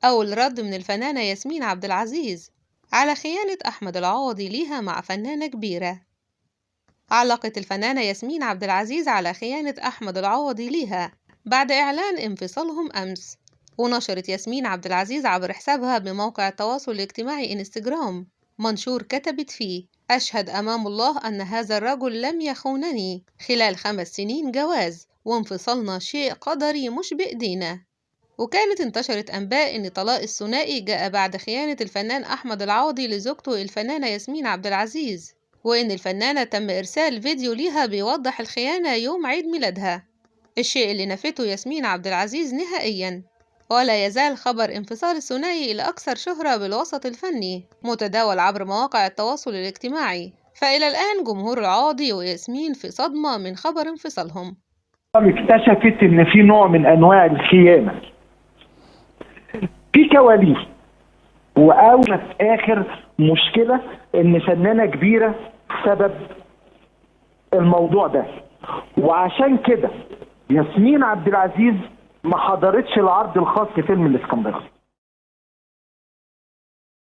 أو الرد من الفنانة ياسمين عبد العزيز على خيانة أحمد العوضي ليها مع فنانة كبيرة. علقت الفنانة ياسمين عبد العزيز على خيانة أحمد العوضي ليها بعد إعلان انفصالهم أمس. ونشرت ياسمين عبد العزيز عبر حسابها بموقع التواصل الاجتماعي إنستجرام منشور كتبت فيه: أشهد أمام الله أن هذا الرجل لم يخونني خلال 5 سنين جواز، وانفصالنا شيء قدري مش بإيدينا. وكانت انتشرت أنباء إن طلاق الثنائي جاء بعد خيانة الفنان أحمد العوضي لزوجته الفنانة ياسمين عبد العزيز، وإن الفنانة تم إرسال فيديو ليها بيوضح الخيانة يوم عيد ميلادها، الشيء اللي نفته ياسمين عبد العزيز نهائياً. ولا يزال خبر انفصال الثنائي الأكثر شهرة بالوسط الفني متداول عبر مواقع التواصل الاجتماعي، فإلى الآن جمهور العوضي وياسمين في صدمة من خبر انفصالهم. اكتشفت إن في نوع من أنواع الخيانة في كواليس، وأول في آخر مشكلة إن فنانة كبيرة سبب الموضوع ده. وعشان كده ياسمين عبد العزيز ما حضرتش العرض الخاص في فيلم الإسكندرية.